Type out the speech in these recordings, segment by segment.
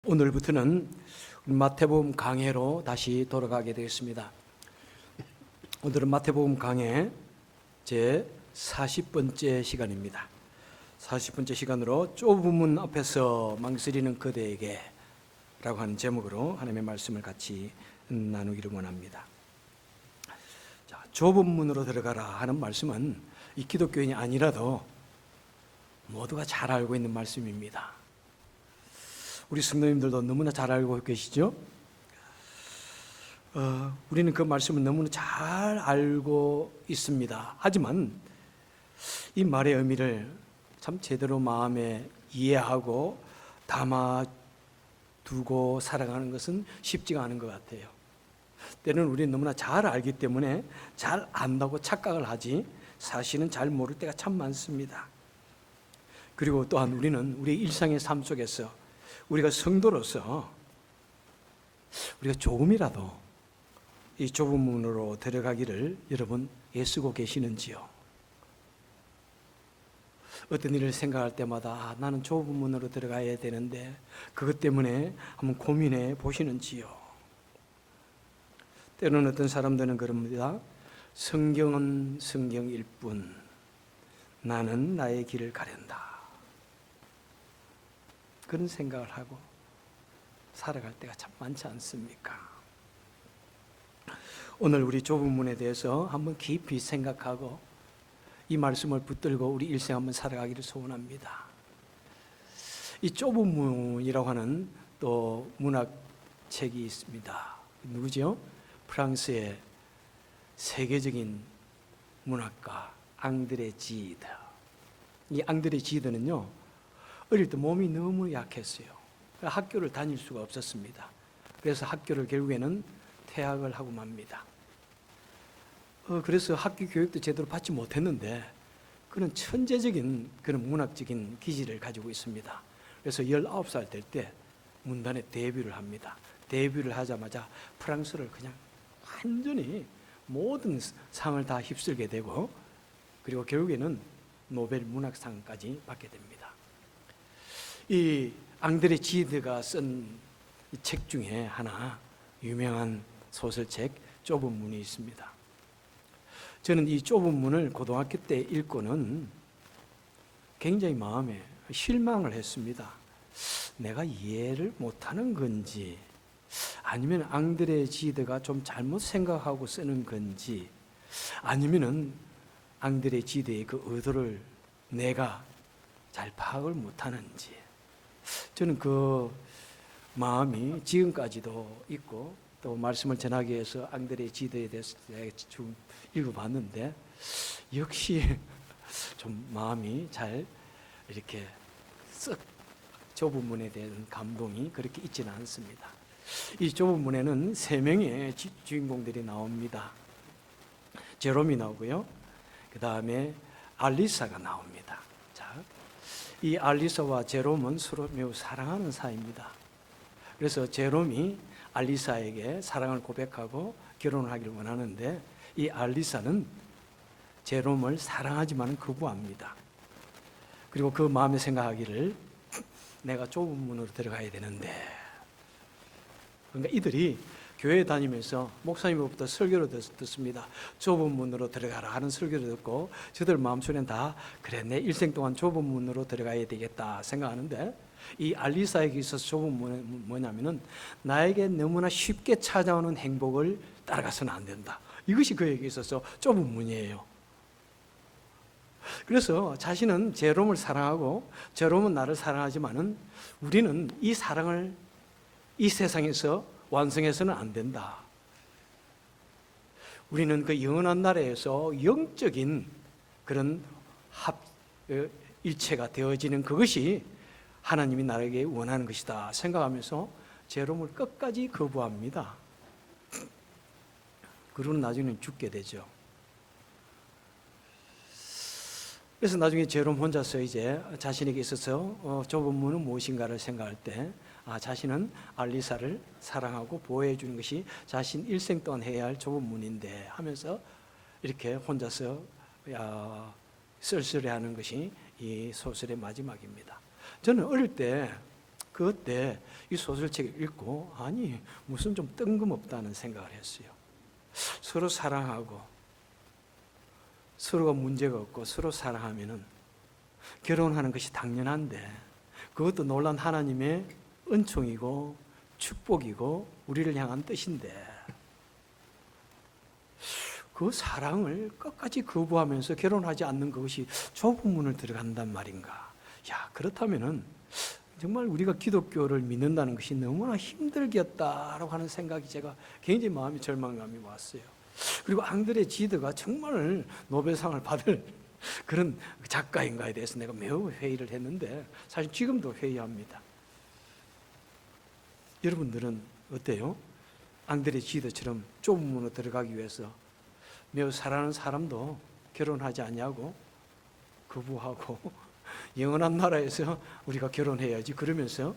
오늘부터는 마태복음 강해로 다시 돌아가게 되겠습니다. 오늘은 마태복음 강해 제 40번째 시간입니다. 40번째 시간으로 좁은 문 앞에서 망설이는 그대에게 라고 하는 제목으로 하나님의 말씀을 같이 나누기를 원합니다. 자, 좁은 문으로 들어가라 하는 말씀은 이 기독교인이 아니라도 모두가 잘 알고 있는 말씀입니다. 우리 성도님들도 너무나 잘 알고 계시죠? 우리는 그 말씀을 너무나 잘 알고 있습니다. 하지만 이 말의 의미를 참 제대로 마음에 이해하고 담아두고 살아가는 것은 쉽지가 않은 것 같아요. 때로는 우리는 너무나 잘 알기 때문에 잘 안다고 착각을 하지 사실은 잘 모를 때가 참 많습니다. 그리고 또한 우리는 우리 일상의 삶 속에서 우리가 성도로서 우리가 조금이라도 이 좁은 문으로 들어가기를 여러분 애쓰고 계시는지요? 어떤 일을 생각할 때마다 나는 좁은 문으로 들어가야 되는데 그것 때문에 한번 고민해 보시는지요? 때로는 어떤 사람들은 그럽니다. 성경은 성경일 뿐 나는 나의 길을 가련다. 그런 생각을 하고 살아갈 때가 참 많지 않습니까? 오늘 우리 좁은 문에 대해서 한번 깊이 생각하고 이 말씀을 붙들고 우리 일생 한번 살아가기를 소원합니다. 이 좁은 문이라고 하는 또 문학책이 있습니다. 누구죠? 프랑스의 세계적인 문학가 앙드레 지드. 이 앙드레 지드는요, 어릴 때 몸이 너무 약했어요. 학교를 다닐 수가 없었습니다. 그래서 학교를 결국에는 퇴학을 하고 맙니다. 그래서 학교 교육도 제대로 받지 못했는데 그는 천재적인 그런 문학적인 기질을 가지고 있습니다. 그래서 19살 될 때 문단에 데뷔를 합니다. 데뷔를 하자마자 프랑스를 그냥 완전히 모든 상을 다 휩쓸게 되고 그리고 결국에는 노벨 문학상까지 받게 됩니다. 이 앙드레 지드가 쓴 책 중에 하나 유명한 소설책 좁은 문이 있습니다. 저는 이 좁은 문을 고등학교 때 읽고는 굉장히 마음에 실망을 했습니다. 내가 이해를 못하는 건지 아니면 앙드레 지드가 좀 잘못 생각하고 쓰는 건지 아니면은 앙드레 지드의 그 의도를 내가 잘 파악을 못하는지 저는 그 마음이 지금까지도 있고 또 말씀을 전하기 위해서 앙드레 지드에 대해서 좀 읽어봤는데 역시 좀 마음이 잘 이렇게 썩 좁은 문에 대한 감동이 그렇게 있지는 않습니다. 이 좁은 문에는 3명의 주인공들이 나옵니다. 제롬이 나오고요. 그 다음에 알리사가 나옵니다. 이 알리사와 제롬은 서로 매우 사랑하는 사이입니다. 그래서 제롬이 알리사에게 사랑을 고백하고 결혼을 하기를 원하는데 이 알리사는 제롬을 사랑하지만 거부합니다. 그리고 그 마음에 생각하기를 내가 좁은 문으로 들어가야 되는데 그러니까 이들이 교회 다니면서 목사님으로부터 설교를 듣습니다. 좁은 문으로 들어가라 하는 설교를 듣고 저들 마음속에는 다 그래 내 일생 동안 좁은 문으로 들어가야 되겠다 생각하는데 이 알리사에게 있어서 좁은 문은 뭐냐면은 나에게 너무나 쉽게 찾아오는 행복을 따라가서는 안 된다. 이것이 그에게 있어서 좁은 문이에요. 그래서 자신은 제롬을 사랑하고 제롬은 나를 사랑하지만은 우리는 이 사랑을 이 세상에서 완성해서는 안 된다. 우리는 그 영원한 나라에서 영적인 그런 일체가 되어지는 그것이 하나님이 나에게 원하는 것이다 생각하면서 제롬을 끝까지 거부합니다. 그러고 나중에는 죽게 되죠. 그래서 나중에 제롬 혼자서 이제 자신에게 있어서 좁은 문은 무엇인가를 생각할 때 자신은 알리사를 사랑하고 보호해 주는 것이 자신 일생 동안 해야 할 좁은 문인데 하면서 이렇게 혼자서 쓸쓸해하는 것이 이 소설의 마지막입니다. 저는 어릴 때 그때 이 소설책을 읽고 아니 무슨 좀 뜬금없다는 생각을 했어요. 서로 사랑하고 서로가 문제가 없고 서로 사랑하면은 결혼하는 것이 당연한데 그것도 놀란 하나님의 은총이고 축복이고 우리를 향한 뜻인데 그 사랑을 끝까지 거부하면서 결혼하지 않는 것이 좁은 문을 들어간단 말인가? 야, 그렇다면은 정말 우리가 기독교를 믿는다는 것이 너무나 힘들겠다라고 하는 생각이 제가 굉장히 마음이 절망감이 왔어요. 그리고 앙드레 지드가 정말 노벨상을 받을 그런 작가인가에 대해서 내가 매우 회의를 했는데 사실 지금도 회의합니다. 여러분들은 어때요? 앙드레 지드처럼 좁은 문으로 들어가기 위해서 매우 사랑하는 사람도 결혼하지 않냐고 거부하고 영원한 나라에서 우리가 결혼해야지 그러면서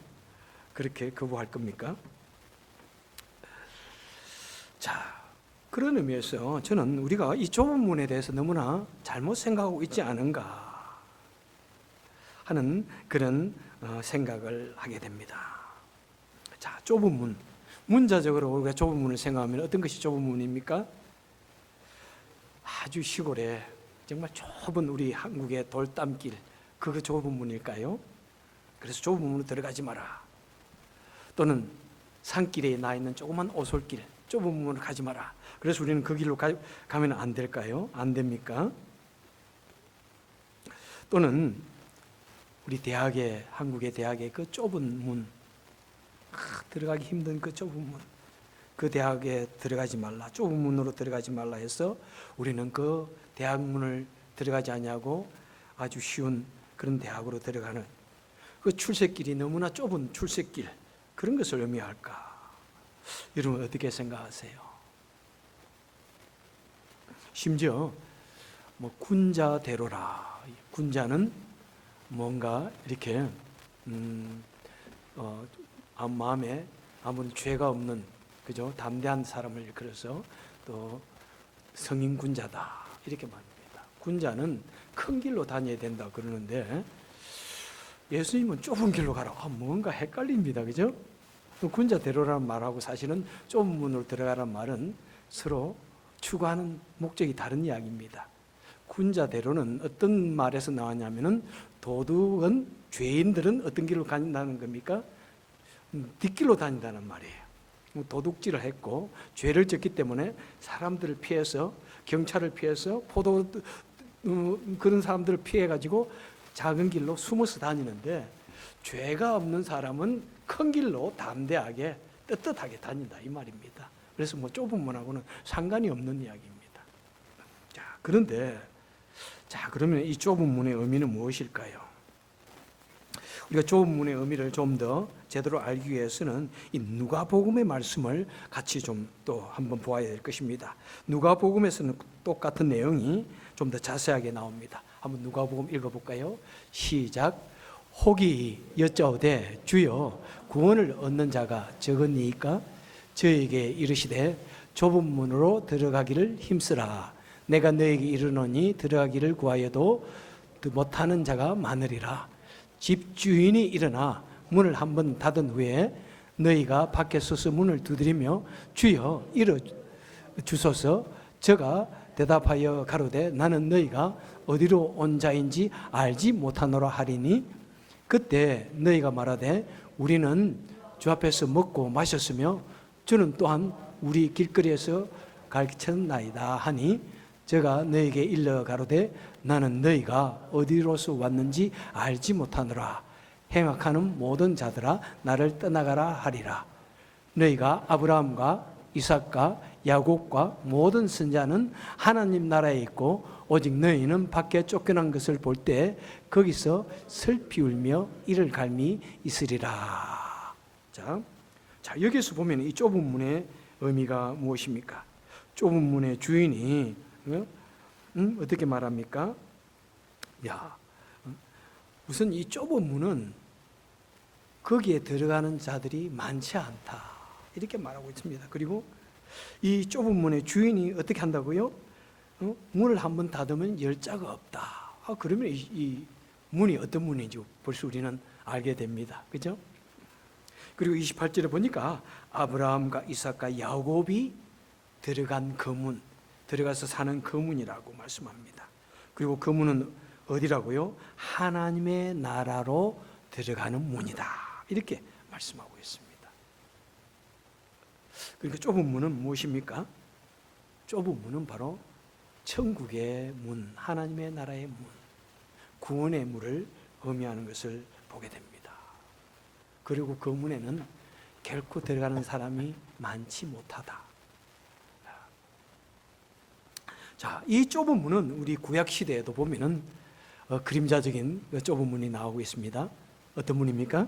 그렇게 거부할 겁니까? 자, 그런 의미에서 저는 우리가 이 좁은 문에 대해서 너무나 잘못 생각하고 있지 않은가 하는 그런 생각을 하게 됩니다. 자, 좁은 문. 문자적으로 우리가 좁은 문을 생각하면 어떤 것이 좁은 문입니까? 아주 시골에 정말 좁은 우리 한국의 돌담길, 그거 좁은 문일까요? 그래서 좁은 문으로 들어가지 마라. 또는 산길에 나 있는 조그만 오솔길, 좁은 문으로 가지 마라. 그래서 우리는 그 길로 가면 안 될까요? 안 됩니까? 또는 우리 대학에, 한국의 대학의 그 좁은 문, 들어가기 힘든 그 좁은 문, 그 대학에 들어가지 말라, 좁은 문으로 들어가지 말라 해서 우리는 그 대학문을 들어가지 않냐고 아주 쉬운 그런 대학으로 들어가는 그 출세길이 너무나 좁은 출세길, 그런 것을 의미할까? 여러분 어떻게 생각하세요? 심지어 뭐 군자대로라, 군자는 뭔가 이렇게 마음에 아무런 죄가 없는 그죠? 담대한 사람을 일컬어서 또 성인 군자다 이렇게 말합니다. 군자는 큰 길로 다녀야 된다 그러는데 예수님은 좁은 길로 가라고 뭔가 헷갈립니다. 그죠? 군자대로라는 말하고 사실은 좁은 문으로 들어가라는 말은 서로 추구하는 목적이 다른 이야기입니다. 군자대로는 어떤 말에서 나왔냐면은 도둑은, 죄인들은 어떤 길로 간다는 겁니까? 뒷길로 다닌다는 말이에요. 도둑질을 했고 죄를 졌기 때문에 사람들을 피해서, 경찰을 피해서, 그런 사람들을 피해 가지고 작은 길로 숨어서 다니는데 죄가 없는 사람은 큰 길로 담대하게 떳떳하게 다닌다 이 말입니다. 그래서 뭐 좁은 문하고는 상관이 없는 이야기입니다. 자, 그런데 그러면 이 좁은 문의 의미는 무엇일까요? 우리가 좁은 문의 의미를 좀 더 제대로 알기 위해서는 이 누가복음의 말씀을 같이 좀 또 한번 보아야 될 것입니다. 누가복음에서는 똑같은 내용이 좀 더 자세하게 나옵니다. 한번 누가복음 읽어볼까요? 시작. 혹이 여짜오되 주여 구원을 얻는 자가 적으니까 저에게 이르시되 좁은 문으로 들어가기를 힘쓰라. 내가 너에게 이르노니 들어가기를 구하여도 못하는 자가 많으리라. 집주인이 일어나 문을 한번 닫은 후에 너희가 밖에 서서 문을 두드리며 주여 이르 주소서. 저가 대답하여 가로되 나는 너희가 어디로 온 자인지 알지 못하노라 하리니 그때 너희가 말하되 우리는 주 앞에서 먹고 마셨으며 주는 또한 우리 길거리에서 가르쳤나이다 하니 저가 너희에게 일러 가로되 나는 너희가 어디로서 왔는지 알지 못하노라. 행악하는 모든 자들아 나를 떠나가라 하리라. 너희가 아브라함과 이삭과 야곱과 모든 선자는 하나님 나라에 있고 오직 너희는 밖에 쫓겨난 것을 볼 때 거기서 슬피 울며 이를 갈미 있으리라. 자, 여기서 보면 이 좁은 문의 의미가 무엇입니까? 좁은 문의 주인이 어떻게 말합니까? 우선 이 좁은 문은 거기에 들어가는 자들이 많지 않다 이렇게 말하고 있습니다. 그리고 이 좁은 문의 주인이 어떻게 한다고요? 문을 한번 닫으면 열 자가 없다. 그러면 이 문이 어떤 문인지 벌써 우리는 알게 됩니다. 그죠? 그리고 28절에 보니까 아브라함과 이삭과 야곱이 들어간 거문, 들어가서 사는 거문이라고 말씀합니다. 그리고 거문은 어디라고요? 하나님의 나라로 들어가는 문이다, 이렇게 말씀하고 있습니다. 그러니까 좁은 문은 무엇입니까? 좁은 문은 바로 천국의 문, 하나님의 나라의 문, 구원의 문을 의미하는 것을 보게 됩니다. 그리고 그 문에는 결코 들어가는 사람이 많지 못하다. 자, 이 좁은 문은 우리 구약 시대에도 보면은 그림자적인 좁은 문이 나오고 있습니다. 어떤 문입니까?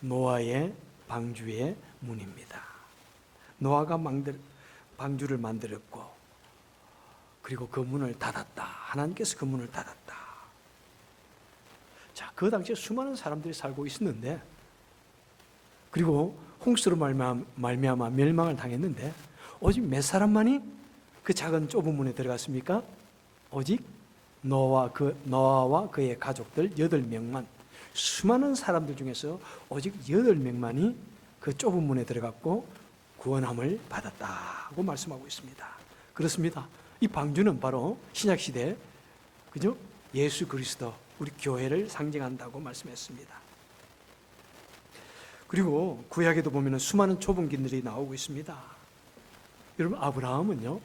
노아의 방주의 문입니다. 노아가 방주를 만들었고, 그리고 그 문을 닫았다. 하나님께서 그 문을 닫았다. 자, 그 당시에 수많은 사람들이 살고 있었는데, 그리고 홍수로 말미암아 멸망을 당했는데, 오직 몇 사람만이 그 작은 좁은 문에 들어갔습니까? 오직 노아와 그의 가족들 8명만, 수많은 사람들 중에서 오직 8명만이 그 좁은 문에 들어갔고 구원함을 받았다고 말씀하고 있습니다. 그렇습니다. 이 방주는 바로 신약시대, 그죠? 예수 그리스도, 우리 교회를 상징한다고 말씀했습니다. 그리고 구약에도 보면 수많은 좁은 길들이 나오고 있습니다. 여러분, 아브라함은요,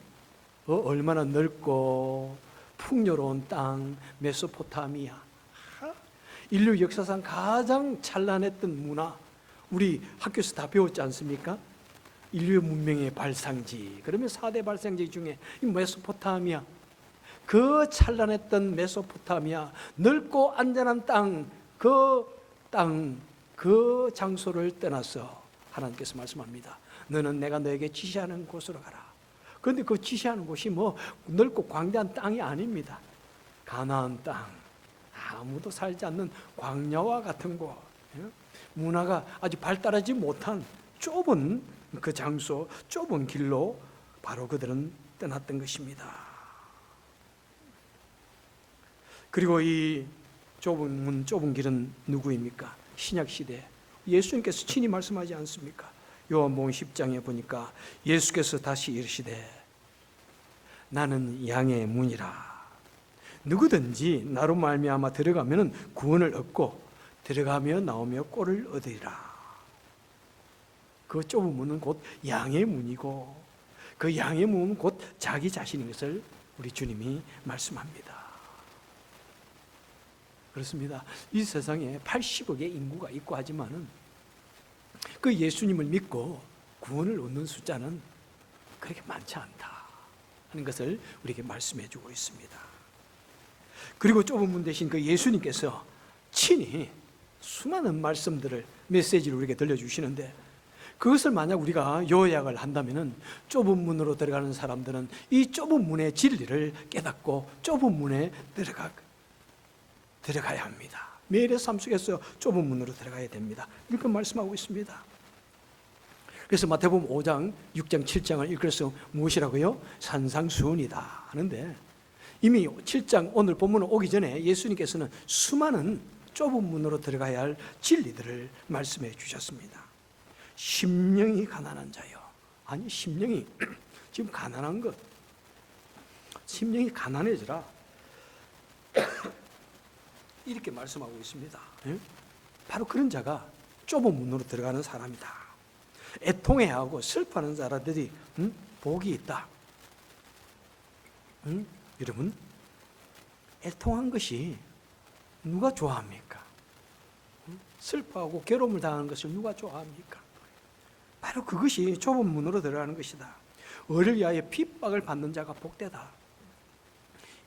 얼마나 넓고 풍요로운 땅, 메소포타미아, 인류 역사상 가장 찬란했던 문화, 우리 학교에서 다 배웠지 않습니까? 인류 문명의 발상지, 그러면 4대 발상지 중에 이 메소포타미아, 그 찬란했던 메소포타미아, 넓고 안전한 땅, 그 장소를 떠나서 하나님께서 말씀합니다. 너는 내가 너에게 지시하는 곳으로 가라. 그런데 그 지시하는 곳이 뭐 넓고 광대한 땅이 아닙니다. 가나안 땅, 아무도 살지 않는 광야와 같은 곳, 문화가 아주 발달하지 못한 좁은 그 장소, 좁은 길로 바로 그들은 떠났던 것입니다. 그리고 이 좁은 문, 좁은 길은 누구입니까? 신약시대 예수님께서 친히 말씀하지 않습니까? 요한복음 10장에 보니까 예수께서 다시 이르시되 나는 양의 문이라. 누구든지 나로 말미암아 들어가면 구원을 얻고 들어가며 나오며 꼴을 얻으리라. 그 좁은 문은 곧 양의 문이고, 그 양의 문은 곧 자기 자신인 것을 우리 주님이 말씀합니다. 그렇습니다. 이 세상에 80억의 인구가 있고 하지만은 그 예수님을 믿고 구원을 얻는 숫자는 그렇게 많지 않다 하는 것을 우리에게 말씀해 주고 있습니다. 그리고 좁은 문 대신 그 예수님께서 친히 수많은 말씀들을, 메시지를 우리에게 들려주시는데, 그것을 만약 우리가 요약을 한다면 좁은 문으로 들어가는 사람들은 이 좁은 문의 진리를 깨닫고 좁은 문에 들어가야 합니다. 매일의 삶 속에서 좁은 문으로 들어가야 됩니다. 이렇게 말씀하고 있습니다. 그래서 마태복음 5장, 6장, 7장을 읽어서 무엇이라고요? 산상수훈이다 하는데, 이미 7장 오늘 본문 오기 전에 예수님께서는 수많은 좁은 문으로 들어가야 할 진리들을 말씀해 주셨습니다. 심령이 가난한 자요. 아니, 심령이 지금 가난한 것, 심령이 가난해져라, 이렇게 말씀하고 있습니다. 바로 그런 자가 좁은 문으로 들어가는 사람이다. 애통해하고 슬퍼하는 자들이 복이 있다. 여러분, 애통한 것이 누가 좋아합니까? 슬퍼하고 괴로움을 당하는 것을 누가 좋아합니까? 바로 그것이 좁은 문으로 들어가는 것이다. 의를 위하여 핍박을 받는 자가 복되다.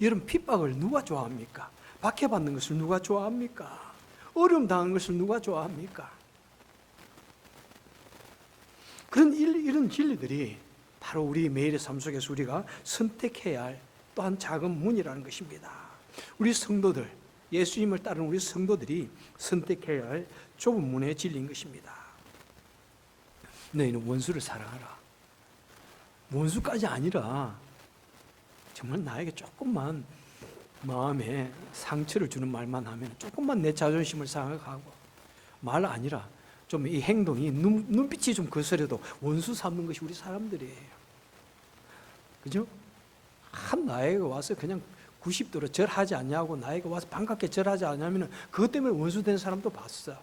여러분, 핍박을 누가 좋아합니까? 박해받는 것을 누가 좋아합니까? 어려움 당하는 것을 누가 좋아합니까? 이런 진리들이 바로 우리 매일의 삶 속에서 우리가 선택해야 할 또한 작은 문이라는 것입니다. 우리 성도들, 예수님을 따르는 우리 성도들이 선택해야 할 좁은 문의 진리인 것입니다. 너희는 원수를 사랑하라. 원수까지 아니라 정말 나에게 조금만 마음에 상처를 주는 말만 하면, 조금만 내 자존심을 생각하고 말 아니라 좀 이 행동이 눈빛이 좀 거스려도 원수 삼는 것이 우리 사람들이에요. 그죠? 나에게 와서 그냥 90도로 절하지 않냐고, 나에게 와서 반갑게 절하지 않냐면 그것 때문에 원수된 사람도 봤어.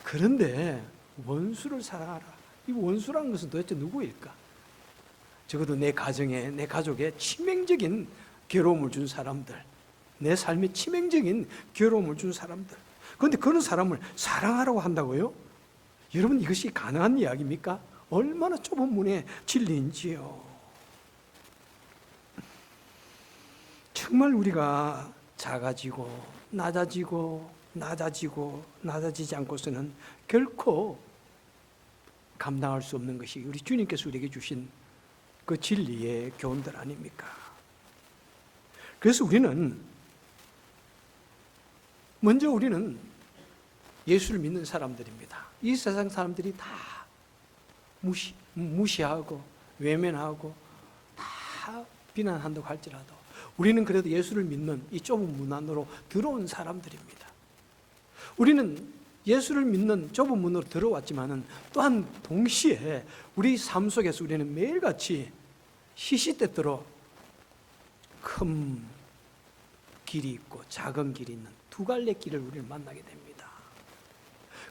그런데 원수를 사랑하라. 이 원수라는 것은 도대체 누구일까? 적어도 내 가정에, 내 가족에 치명적인 괴로움을 준 사람들, 내 삶에 치명적인 괴로움을 준 사람들. 그런데 그런 사람을 사랑하라고 한다고요? 여러분, 이것이 가능한 이야기입니까? 얼마나 좁은 문의 진리인지요. 정말 우리가 작아지고 낮아지지 않고서는 결코 감당할 수 없는 것이 우리 주님께서 우리에게 주신 그 진리의 교훈들 아닙니까? 그래서 우리는 예수를 믿는 사람들입니다. 이 세상 사람들이 다 무시하고 외면하고 다 비난한다고 할지라도 우리는 그래도 예수를 믿는 이 좁은 문 안으로 들어온 사람들입니다. 우리는 예수를 믿는 좁은 문으로 들어왔지만은 또한 동시에 우리 삶 속에서 우리는 매일같이 시시때때로 큰 길이 있고 작은 길이 있는 두 갈래 길을 우리는 만나게 됩니다.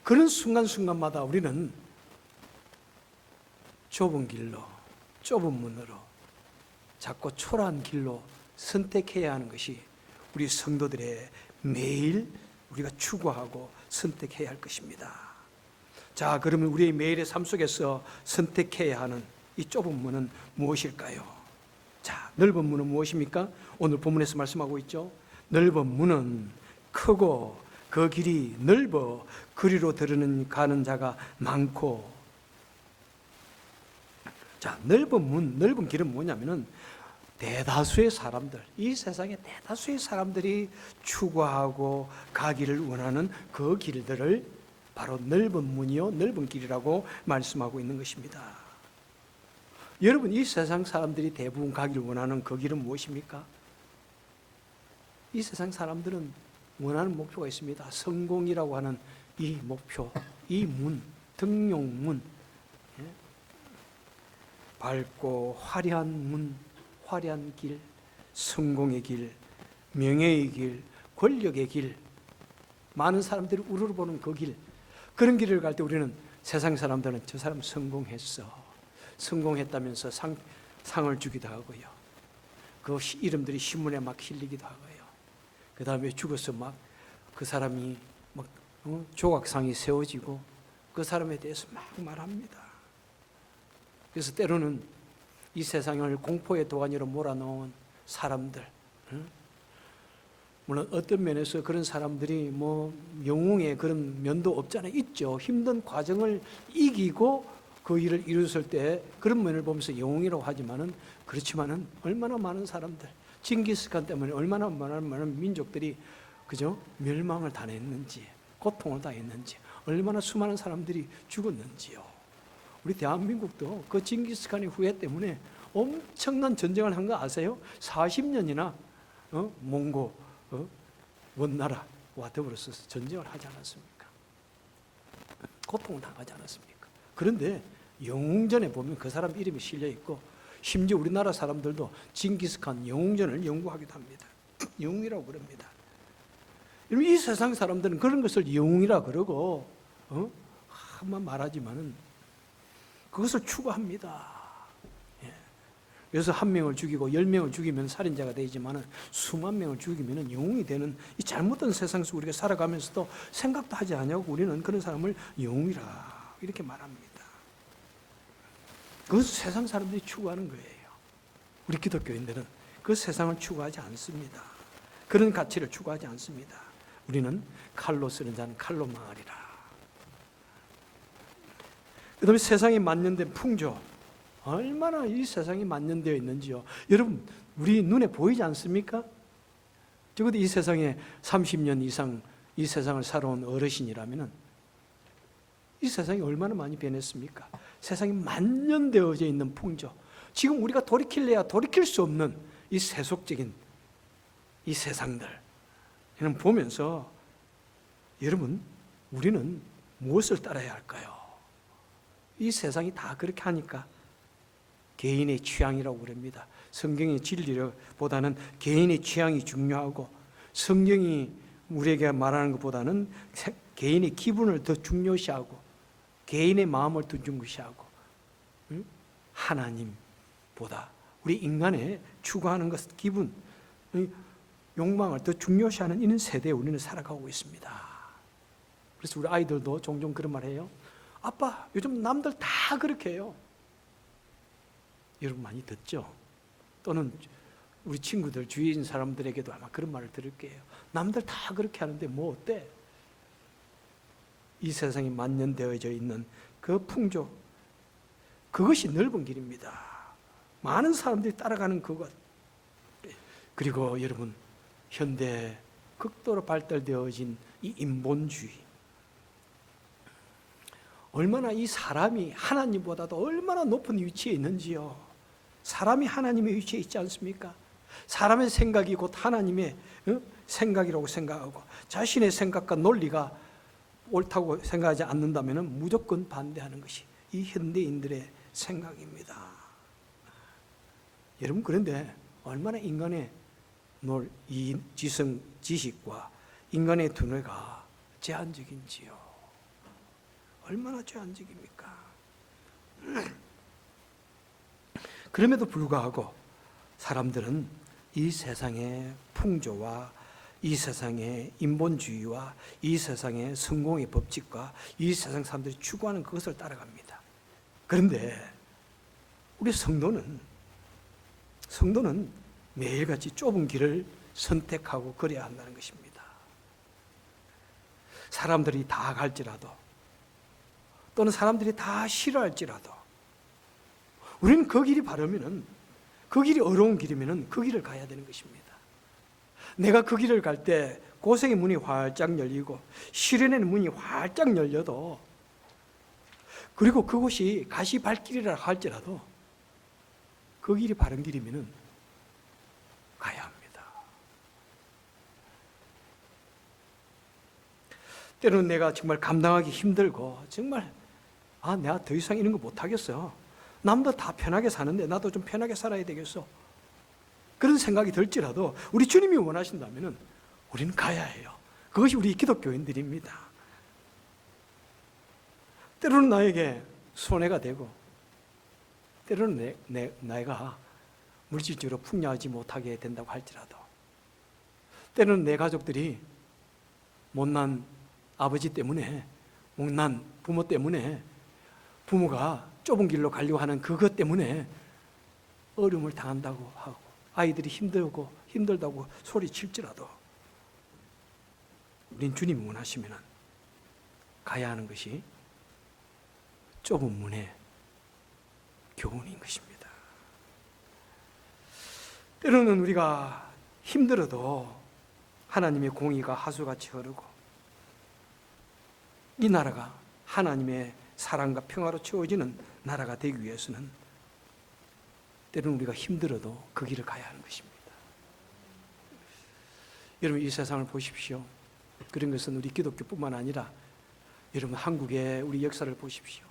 그런 순간순간마다 우리는 좁은 길로, 좁은 문으로, 작고 초라한 길로 선택해야 하는 것이 우리 성도들의 매일 우리가 추구하고 선택해야 할 것입니다. 자, 그러면 우리의 매일의 삶 속에서 선택해야 하는 이 좁은 문은 무엇일까요? 자, 넓은 문은 무엇입니까? 오늘 본문에서 말씀하고 있죠. 넓은 문은 크고 그 길이 넓어 그리로 가는 자가 많고. 자, 넓은 길은 뭐냐면은 대다수의 사람들, 이 세상의 대다수의 사람들이 추구하고 가기를 원하는 그 길들을 바로 넓은 문이요, 넓은 길이라고 말씀하고 있는 것입니다. 여러분, 이 세상 사람들이 대부분 가기를 원하는 그 길은 무엇입니까? 이 세상 사람들은 원하는 목표가 있습니다. 성공이라고 하는 이 목표, 이 문, 등용문, 밝고 화려한 문, 화려한 길, 성공의 길, 명예의 길, 권력의 길, 많은 사람들이 우르르 보는 그 길, 그런 길을 갈 때 우리는 세상 사람들은 저 사람 성공했다면서 상을 주기도 하고요. 그 이름들이 신문에 막 실리기도 하고요. 그 다음에 죽어서 막 그 사람이 막 조각상이 세워지고 그 사람에 대해서 막 말합니다. 그래서 때로는 이 세상을 공포의 도가니로 몰아넣은 사람들, 물론 어떤 면에서 그런 사람들이 뭐 영웅의 그런 면도 없잖아요. 있죠. 힘든 과정을 이기고 그 일을 이루었을 때 그런 면을 보면서 영웅이라고 하지만은, 그렇지만은 얼마나 많은 사람들, 징기스칸 때문에 얼마나 많은 민족들이 그죠? 멸망을 당했는지, 고통을 당했는지, 얼마나 수많은 사람들이 죽었는지요. 우리 대한민국도 그 징기스칸의 후예 때문에 엄청난 전쟁을 한 거 아세요? 40년이나 몽고 원나라와 더불어서 전쟁을 하지 않았습니까? 고통을 당하지 않았습니까? 그런데 영웅전에 보면 그 사람 이름이 실려 있고, 심지어 우리나라 사람들도 징기스칸 영웅전을 연구하기도 합니다. 영웅이라고 그럽니다. 이 세상 사람들은 그런 것을 영웅이라 그러고 한번 말하지만은 그것을 추구합니다. 예. 그래서 한 명을 죽이고 10명을 죽이면 살인자가 되지만은 수만 명을 죽이면 영웅이 되는 이 잘못된 세상 속에 우리가 살아가면서도 생각도 하지 않냐고 우리는 그런 사람을 영웅이라 이렇게 말합니다. 그것은 세상 사람들이 추구하는 거예요. 우리 기독교인들은 그 세상을 추구하지 않습니다. 그런 가치를 추구하지 않습니다. 우리는 칼로 쓰는 자는 칼로 망하리라. 그 다음에 세상에 만연된 풍조, 얼마나 이 세상이 만연되어 있는지요. 여러분, 우리 눈에 보이지 않습니까? 적어도 이 세상에 30년 이상 이 세상을 살아온 어르신이라면 이 세상이 얼마나 많이 변했습니까? 세상이 만연되어져 있는 풍조, 지금 우리가 돌이킬래야 돌이킬 수 없는 이 세속적인 이 세상들, 이런 보면서 여러분, 우리는 무엇을 따라야 할까요? 이 세상이 다 그렇게 하니까 개인의 취향이라고 그럽니다. 성경의 진리보다는 개인의 취향이 중요하고, 성경이 우리에게 말하는 것보다는 개인의 기분을 더 중요시하고, 개인의 마음을 더 중요시하고, 하나님보다 우리 인간의 추구하는 것, 기분, 욕망을 더 중요시하는 이런 세대에 우리는 살아가고 있습니다. 그래서 우리 아이들도 종종 그런 말 해요. 아빠, 요즘 남들 다 그렇게 해요. 여러분 많이 듣죠? 또는 우리 친구들, 주위에 있는 사람들에게도 아마 그런 말을 들을 거예요. 남들 다 그렇게 하는데 뭐 어때? 이 세상에 만연되어져 있는 그 풍조, 그것이 넓은 길입니다. 많은 사람들이 따라가는 그것. 그리고 여러분, 현대 극도로 발달되어진 이 인본주의, 얼마나 이 사람이 하나님보다도 얼마나 높은 위치에 있는지요. 사람이 하나님의 위치에 있지 않습니까? 사람의 생각이 곧 하나님의 생각이라고 생각하고, 자신의 생각과 논리가 옳다고 생각하지 않는다면 무조건 반대하는 것이 이 현대인들의 생각입니다. 여러분, 그런데 얼마나 인간의 이 지식과 인간의 두뇌가 제한적인지요. 얼마나 제한적입니까? 그럼에도 불구하고 사람들은 이 세상의 풍조와 이 세상의 인본주의와 이 세상의 성공의 법칙과 이 세상 사람들이 추구하는 그것을 따라갑니다. 그런데 우리 성도는 매일같이 좁은 길을 선택하고 걸어야 한다는 것입니다. 사람들이 다 갈지라도, 또는 사람들이 다 싫어할지라도 우리는 그 길이 바르면은, 그 길이 어려운 길이면은 그 길을 가야 되는 것입니다. 내가 그 길을 갈 때 고생의 문이 활짝 열리고 시련의 문이 활짝 열려도, 그리고 그곳이 가시발길이라 할지라도 그 길이 바른 길이면은 가야 합니다. 때로는 내가 정말 감당하기 힘들고, 정말 내가 더 이상 이런 거 못하겠어. 남도 다 편하게 사는데 나도 좀 편하게 살아야 되겠어. 그런 생각이 들지라도 우리 주님이 원하신다면 우리는 가야 해요. 그것이 우리 기독교인들입니다. 때로는 나에게 손해가 되고, 때로는 내가 물질적으로 풍요하지 못하게 된다고 할지라도, 때로는 내 가족들이 못난 아버지 때문에, 못난 부모 때문에, 부모가 좁은 길로 가려고 하는 그것 때문에 어려움을 당한다고 하고, 아이들이 힘들다고 소리칠지라도 우린 주님이 원하시면 가야 하는 것이 좁은 문의 교훈인 것입니다. 때로는 우리가 힘들어도 하나님의 공의가 하수같이 흐르고, 이 나라가 하나님의 사랑과 평화로 채워지는 나라가 되기 위해서는 때로는 우리가 힘들어도 그 길을 가야 하는 것입니다. 여러분, 이 세상을 보십시오. 그런 것은 우리 기독교뿐만 아니라 여러분 한국의 우리 역사를 보십시오.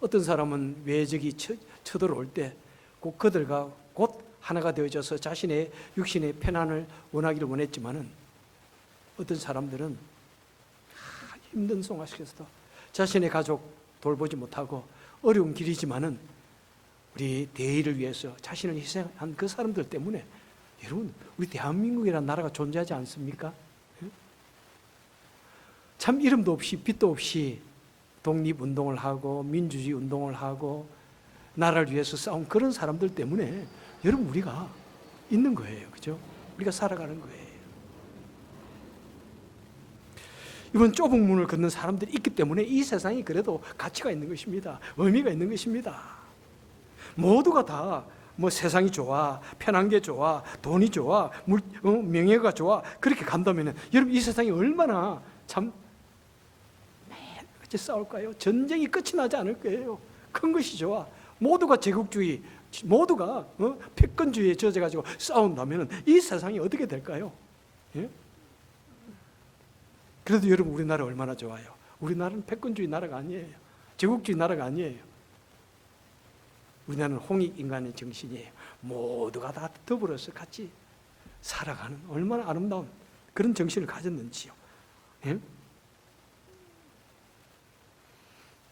어떤 사람은 외적이 쳐들어올 때 곧 그들과 곧 하나가 되어져서 자신의 육신의 편안을 원하기를 원했지만은, 어떤 사람들은 힘든 생활 속에서도 자신의 가족 돌보지 못하고 어려운 길이지만은 우리 대의를 위해서 자신을 희생한 그 사람들 때문에 여러분, 우리 대한민국이라는 나라가 존재하지 않습니까? 참 이름도 없이 빛도 없이 독립운동을 하고 민주주의 운동을 하고 나라를 위해서 싸운 그런 사람들 때문에 여러분 우리가 있는 거예요. 그죠? 우리가 살아가는 거예요. 이번 좁은 문을 걷는 사람들이 있기 때문에 이 세상이 그래도 가치가 있는 것입니다. 의미가 있는 것입니다. 모두가 다 세상이 좋아, 편한 게 좋아, 돈이 좋아, 명예가 좋아, 그렇게 간다면 여러분 이 세상이 얼마나 참 매일같이 싸울까요? 전쟁이 끝이 나지 않을 거예요. 큰 것이 좋아. 모두가 제국주의, 모두가 패권주의에 젖어가지고 싸운다면 이 세상이 어떻게 될까요? 예? 그래도 여러분 우리나라 얼마나 좋아요. 우리나라는 패권주의 나라가 아니에요. 제국주의 나라가 아니에요. 우리나라는 홍익인간의 정신이에요. 모두가 다 더불어서 같이 살아가는 얼마나 아름다운 그런 정신을 가졌는지요. 예?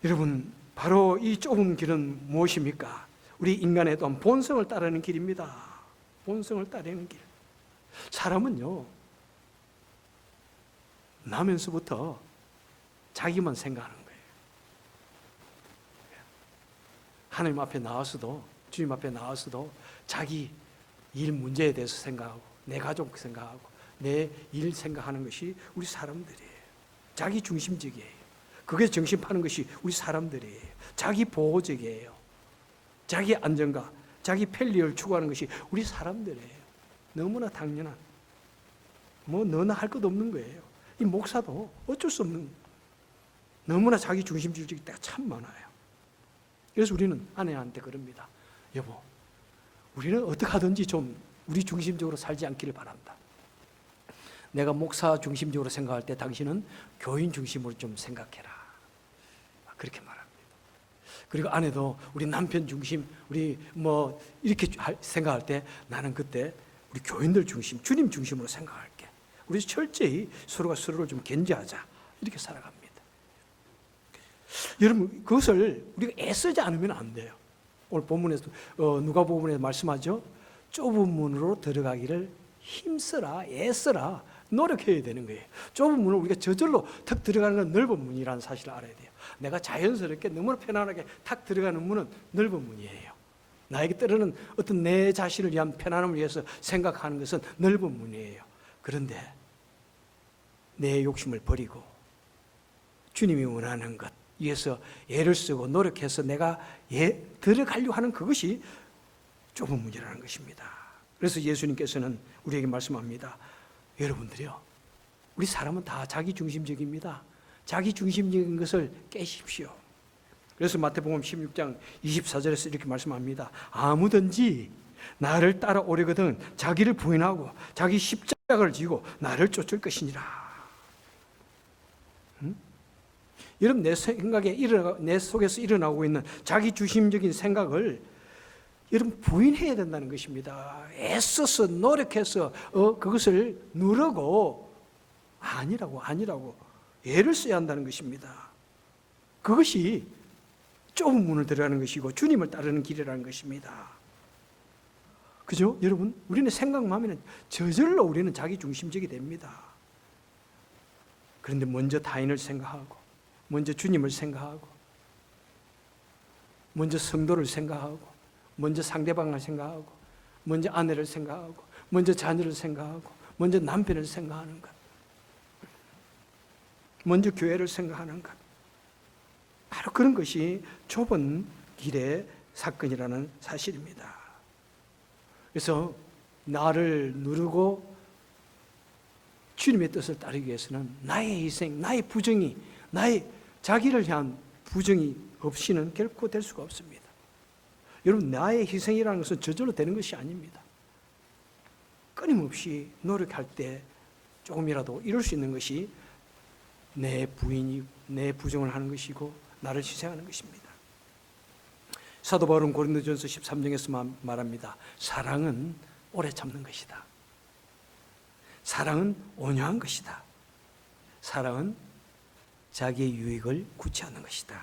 여러분, 바로 이 좁은 길은 무엇입니까? 우리 인간의 또한 본성을 따르는 길입니다. 본성을 따르는 길. 사람은요, 나면서부터 자기만 생각하는 거예요. 하나님 앞에 나와서도, 주님 앞에 나와서도 자기 일 문제에 대해서 생각하고, 내 가족 생각하고, 내 일 생각하는 것이 우리 사람들이에요. 자기 중심적이에요. 그게 정신 파는 것이 우리 사람들이에요. 자기 보호적이에요. 자기 안정과 자기 편리를 추구하는 것이 우리 사람들이에요. 너무나 당연한, 너나 할 것 없는 거예요. 이 목사도 어쩔 수 없는, 너무나 자기 중심주의적일 때가 참 많아요. 그래서 우리는 아내한테 그럽니다. 여보, 우리는 어떻게 하든지 좀 우리 중심적으로 살지 않기를 바란다. 내가 목사 중심적으로 생각할 때 당신은 교인 중심으로 좀 생각해라. 그렇게 말합니다. 그리고 아내도 우리 남편 중심, 우리 이렇게 생각할 때 나는 그때 우리 교인들 중심, 주님 중심으로 생각할게. 우리 철저히 서로가 서로를 좀 견제하자. 이렇게 살아갑니다. 여러분, 그것을 우리가 애쓰지 않으면 안 돼요. 오늘 본문에서 누가복음에서 말씀하죠. 좁은 문으로 들어가기를 힘써라, 애써라, 노력해야 되는 거예요. 좁은 문을 우리가 저절로 탁 들어가는 건 넓은 문이라는 사실을 알아야 돼요. 내가 자연스럽게 너무나 편안하게 탁 들어가는 문은 넓은 문이에요. 나에게 때로는 어떤 내 자신을 위한 편안함을 위해서 생각하는 것은 넓은 문이에요. 그런데 내 욕심을 버리고 주님이 원하는 것 위해서 애를 쓰고 노력해서 내가 들어가려고 하는 그것이 좁은 문이라는 것입니다. 그래서 예수님께서는 우리에게 말씀합니다. 여러분들이요, 우리 사람은 다 자기중심적입니다. 자기중심적인 것을 깨십시오. 그래서 마태복음 16장 24절에서 이렇게 말씀합니다. 아무든지 나를 따라오려거든 자기를 부인하고 자기 십자가를 지고 나를 쫓을 것이니라. 여러분, 내 생각에 내 속에서 일어나고 있는 자기중심적인 생각을 여러분 부인해야 된다는 것입니다. 애써서 노력해서 그것을 누르고 아니라고 애를 써야 한다는 것입니다. 그것이 좁은 문을 들어가는 것이고 주님을 따르는 길이라는 것입니다. 그죠? 여러분, 우리는 생각만 하면 저절로 우리는 자기중심적이 됩니다. 그런데 먼저 타인을 생각하고, 먼저 주님을 생각하고, 먼저 성도를 생각하고, 먼저 상대방을 생각하고, 먼저 아내를 생각하고, 먼저 자녀를 생각하고, 먼저 남편을 생각하는 것, 먼저 교회를 생각하는 것, 바로 그런 것이 좁은 길의 사건이라는 사실입니다. 그래서 나를 누르고 주님의 뜻을 따르기 위해서는 나의 희생, 나의 부정이, 나의 자기를 향한 부정이 없이는 결코 될 수가 없습니다. 여러분, 나의 희생이라는 것은 저절로 되는 것이 아닙니다. 끊임없이 노력할 때 조금이라도 이룰 수 있는 것이 내 부인이 내 부정을 하는 것이고 나를 희생하는 것입니다. 사도 바울은 고린도전서 13장에서 말합니다. 사랑은 오래 참는 것이다. 사랑은 온유한 것이다. 사랑은 자기의 유익을 구취하는 것이다.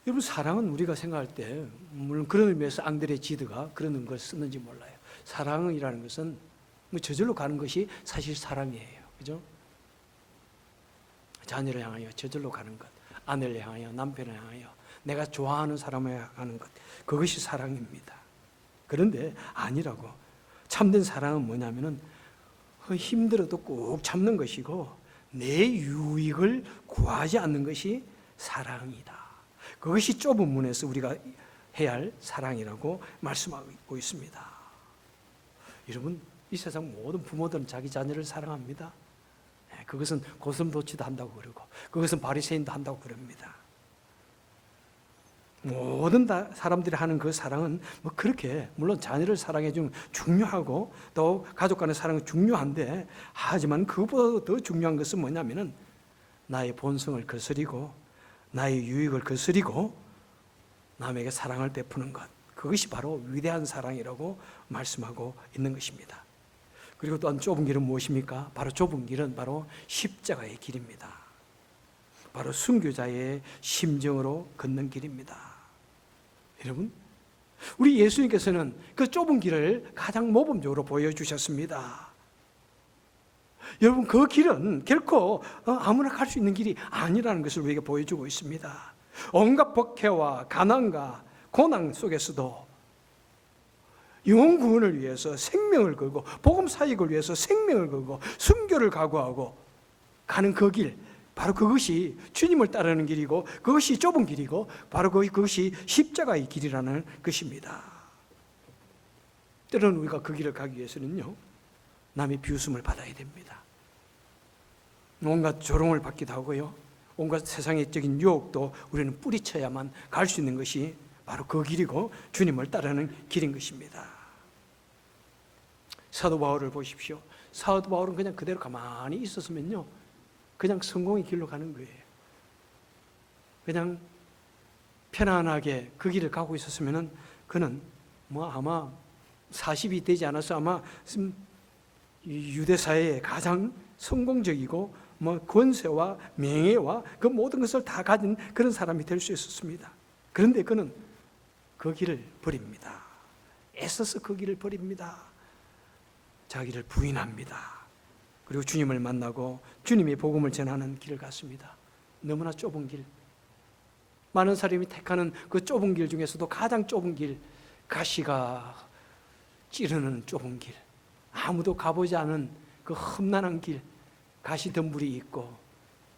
여러분, 사랑은 우리가 생각할 때 물론 그런 의미에서 앙드레 지드가 그런 걸 쓰는지 몰라요. 사랑이라는 것은 저절로 가는 것이 사실 사랑이에요. 그죠? 자녀를 향하여 저절로 가는 것, 아내를 향하여, 남편을 향하여, 내가 좋아하는 사람을 하는 것, 그것이 사랑입니다. 그런데 아니라고. 참된 사랑은 뭐냐면은 힘들어도 꼭 참는 것이고 내 유익을 구하지 않는 것이 사랑이다. 그것이 좁은 문에서 우리가 해야 할 사랑이라고 말씀하고 있습니다. 여러분, 이 세상 모든 부모들은 자기 자녀를 사랑합니다. 그것은 고슴도치도 한다고 그러고 그것은 바리새인도 한다고 그럽니다. 모든 사람들이 하는 그 사랑은 뭐 그렇게 물론 자녀를 사랑해 주는 중요하고 또 가족 간의 사랑은 중요한데, 하지만 그보다 더 중요한 것은 뭐냐면은 나의 본성을 거스리고 나의 유익을 거스리고 남에게 사랑을 베푸는 것, 그것이 바로 위대한 사랑이라고 말씀하고 있는 것입니다. 그리고 또한 좁은 길은 무엇입니까? 바로 좁은 길은 바로 십자가의 길입니다. 바로 순교자의 심정으로 걷는 길입니다. 여러분, 우리 예수님께서는 그 좁은 길을 가장 모범적으로 보여주셨습니다. 여러분, 그 길은 결코 아무나 갈 수 있는 길이 아니라는 것을 우리에게 보여주고 있습니다. 온갖 박해와 가난과 고난 속에서도 영혼 구원을 위해서 생명을 걸고 복음 사역을 위해서 생명을 걸고 순교를 각오하고 가는 그 길, 바로 그것이 주님을 따르는 길이고 그것이 좁은 길이고 바로 그것이 십자가의 길이라는 것입니다. 때로는 우리가 그 길을 가기 위해서는요, 남의 비웃음을 받아야 됩니다. 온갖 조롱을 받기도 하고요, 온갖 세상적인 유혹도 우리는 뿌리쳐야만 갈 수 있는 것이 바로 그 길이고 주님을 따르는 길인 것입니다. 사도 바울을 보십시오. 사도 바울은 그냥 그대로 가만히 있었으면요, 그냥 성공의 길로 가는 거예요. 그냥 편안하게 그 길을 가고 있었으면은 그는 뭐 아마 40이 되지 않아서 아마 유대 사회의 가장 성공적이고 뭐 권세와 명예와 그 모든 것을 다 가진 그런 사람이 될 수 있었습니다. 그런데 그는 그 길을 버립니다. 애써서 그 길을 버립니다. 자기를 부인합니다. 그리고 주님을 만나고 주님의 복음을 전하는 길을 갔습니다. 너무나 좁은 길, 많은 사람이 택하는 그 좁은 길 중에서도 가장 좁은 길, 가시가 찌르는 좁은 길, 아무도 가보지 않은 그 험난한 길, 가시 덤불이 있고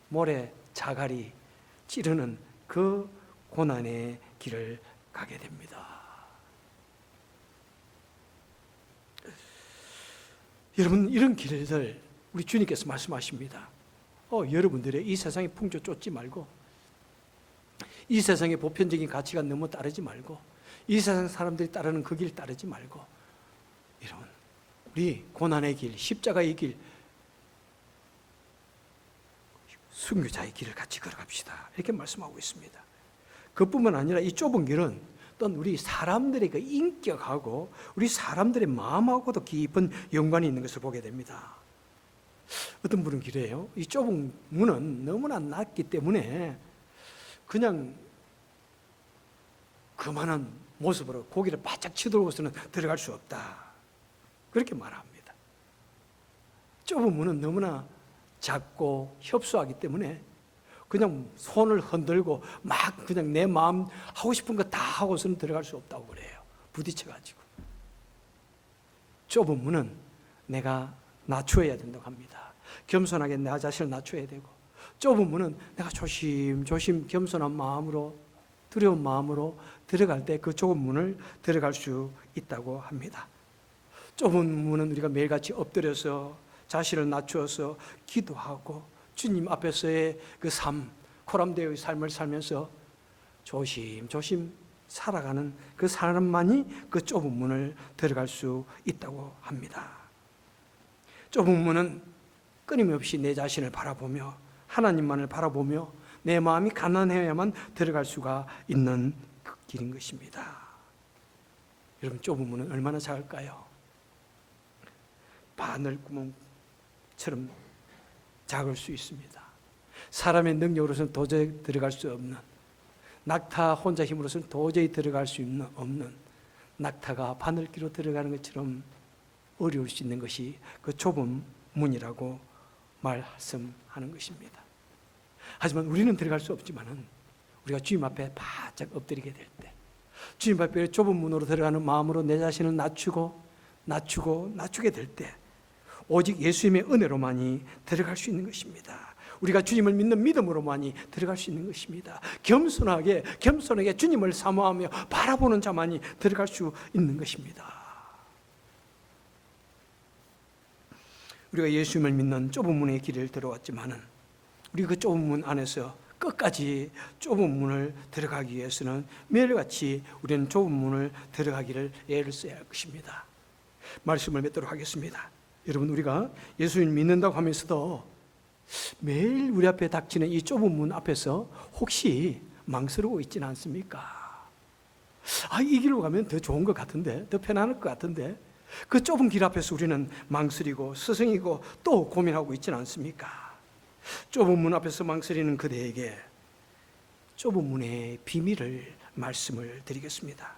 모래 자갈이 찌르는 그 고난의 길을 가게 됩니다. 여러분, 이런 길들 우리 주님께서 말씀하십니다. 여러분들의 이 세상의 풍조 쫓지 말고, 이 세상의 보편적인 가치가 너무 따르지 말고, 이 세상 사람들이 따르는 그 길 따르지 말고, 여러분, 우리 고난의 길, 십자가의 길, 순교자의 길을 같이 걸어갑시다. 이렇게 말씀하고 있습니다. 그뿐만 아니라 이 좁은 길은 또한 우리 사람들의 그 인격하고 우리 사람들의 마음하고도 깊은 연관이 있는 것을 보게 됩니다. 어떤 분은 그래요. 이 좁은 문은 너무나 낮기 때문에 그냥 그만한 모습으로 고개를 바짝 치도록서는 들어갈 수 없다, 그렇게 말합니다. 좁은 문은 너무나 작고 협소하기 때문에 그냥 손을 흔들고 막 그냥 내 마음 하고 싶은 거 다 하고서는 들어갈 수 없다고 그래요. 부딪혀가지고. 좁은 문은 내가 낮춰야 된다고 합니다. 겸손하게 내 자신을 낮춰야 되고, 좁은 문은 내가 조심조심 겸손한 마음으로, 두려운 마음으로 들어갈 때 그 좁은 문을 들어갈 수 있다고 합니다. 좁은 문은 우리가 매일같이 엎드려서 자신을 낮추어서 기도하고 주님 앞에서의 그 삶, 코람되어의 삶을 살면서 조심조심 살아가는 그 사람만이 그 좁은 문을 들어갈 수 있다고 합니다. 좁은 문은 끊임없이 내 자신을 바라보며 하나님만을 바라보며 내 마음이 가난해야만 들어갈 수가 있는 그 길인 것입니다. 여러분, 좁은 문은 얼마나 작을까요? 바늘구멍처럼 작을 수 있습니다. 사람의 능력으로서는 도저히 들어갈 수 없는, 낙타 혼자 힘으로서는 도저히 들어갈 수 없는, 낙타가 바늘기로 들어가는 것처럼 어려울 수 있는 것이 그 좁은 문이라고 말씀하는 것입니다. 하지만 우리는 들어갈 수 없지만은 우리가 주님 앞에 바짝 엎드리게 될 때, 주님 앞에 좁은 문으로 들어가는 마음으로 내 자신을 낮추게 될 때 오직 예수님의 은혜로만이 들어갈 수 있는 것입니다. 우리가 주님을 믿는 믿음으로만이 들어갈 수 있는 것입니다. 겸손하게 주님을 사모하며 바라보는 자만이 들어갈 수 있는 것입니다. 우리가 예수님을 믿는 좁은 문의 길을 들어왔지만은 우리 그 좁은 문 안에서 끝까지 좁은 문을 들어가기 위해서는 매일같이 우리는 좁은 문을 들어가기를 애를 써야 할 것입니다. 말씀을 맺도록 하겠습니다. 여러분, 우리가 예수님 믿는다고 하면서도 매일 우리 앞에 닥치는 이 좁은 문 앞에서 혹시 망설이고 있지는 않습니까? 이 길로 가면 더 좋은 것 같은데, 더 편안할 것 같은데, 그 좁은 길 앞에서 우리는 망설이고 스승이고 또 고민하고 있지는 않습니까? 좁은 문 앞에서 망설이는 그대에게 좁은 문의 비밀을 말씀을 드리겠습니다.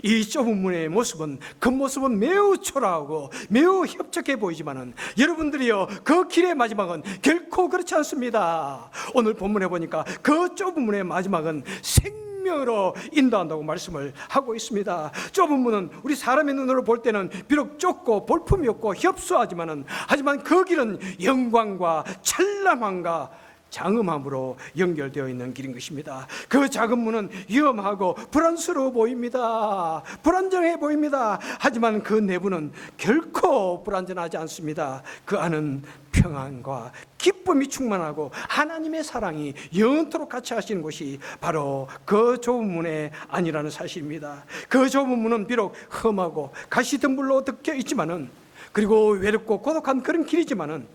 이 좁은 문의 모습은, 겉모습은 매우 초라하고 매우 협착해 보이지만은 여러분들이요, 그 길의 마지막은 결코 그렇지 않습니다. 오늘 본문에 보니까 그 좁은 문의 마지막은 생명으로 인도한다고 말씀을 하고 있습니다. 좁은 문은 우리 사람의 눈으로 볼 때는 비록 좁고 볼품이 없고 협소하지만은, 하지만 그 길은 영광과 찬란함과 장엄함으로 연결되어 있는 길인 것입니다. 그 작은 문은 위험하고 불안스러워 보입니다. 불안정해 보입니다. 하지만 그 내부는 결코 불안전하지 않습니다. 그 안은 평안과 기쁨이 충만하고 하나님의 사랑이 영원토록 같이 하시는 곳이 바로 그 좁은 문의 안이라는 사실입니다. 그 좁은 문은 비록 험하고 가시덤불로 덮여 있지만은, 그리고 외롭고 고독한 그런 길이지만은,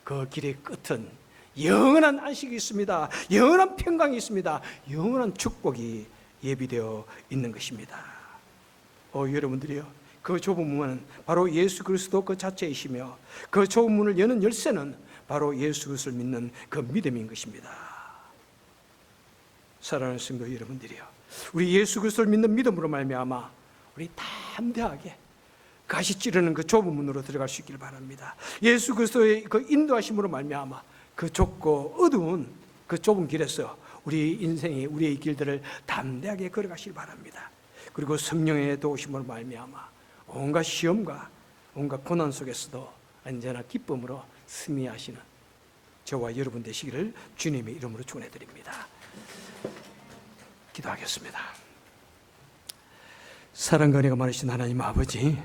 그 길의 끝은 영원한 안식이 있습니다. 영원한 평강이 있습니다. 영원한 축복이 예비되어 있는 것입니다. 여러분들이요, 그 좁은 문은 바로 예수 그리스도 그 자체이시며, 그 좁은 문을 여는 열쇠는 바로 예수 그리스도를 믿는 그 믿음인 것입니다. 사랑하는 성도 여러분들이요, 우리 예수 그리스도를 믿는 믿음으로 말미암아 우리 담대하게 가시 찌르는 그 좁은 문으로 들어갈 수 있기를 바랍니다. 예수 그리스도의 그 인도하심으로 말미암아 그 좁고 어두운 그 좁은 길에서 우리 인생의, 우리의 길들을 담대하게 걸어가시길 바랍니다. 그리고 성령의 도우심으로 말미암아 온갖 시험과 온갖 고난 속에서도 언제나 기쁨으로 승리하시는 저와 여러분 되시기를 주님의 이름으로 축원해드립니다. 기도하겠습니다. 사랑과 은혜가 많으신 하나님 아버지,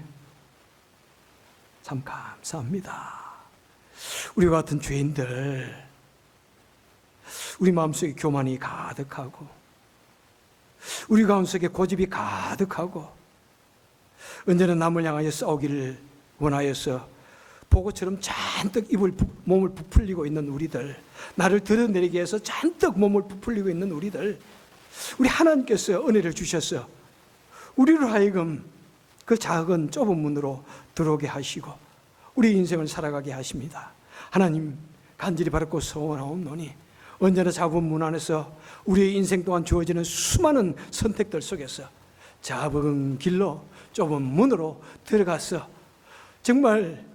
참 감사합니다. 우리와 같은 죄인들, 우리 마음속에 교만이 가득하고 우리 가운데에 고집이 가득하고 언제나 남을 향하여 싸우기를 원하여서 보고처럼 잔뜩 몸을 부풀리고 있는 우리들, 나를 드러내리기 위해서 잔뜩 몸을 부풀리고 있는 우리들, 우리 하나님께서 은혜를 주셔서 우리로 하여금 그 작은 좁은 문으로 들어오게 하시고 우리 인생을 살아가게 하십니다. 하나님, 간절히 바라고 소원하옵노니 언제나 작은 문 안에서 우리의 인생 동안 주어지는 수많은 선택들 속에서 작은 길로 좁은 문으로 들어가서 정말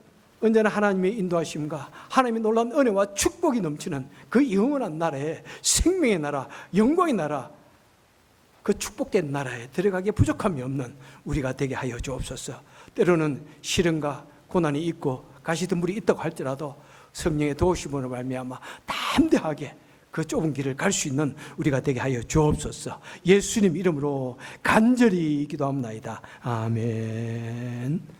언제나 하나님의 인도하심과 하나님의 놀라운 은혜와 축복이 넘치는 그 영원한 나라에, 생명의 나라, 영광의 나라, 그 축복된 나라에 들어가기에 부족함이 없는 우리가 되게 하여 주옵소서. 때로는 시련과 고난이 있고 가시덤불이 있다고 할지라도 성령의 도우심으로 말미암아 담대하게 그 좁은 길을 갈 수 있는 우리가 되게 하여 주옵소서. 예수님 이름으로 간절히 기도합나이다. 아멘.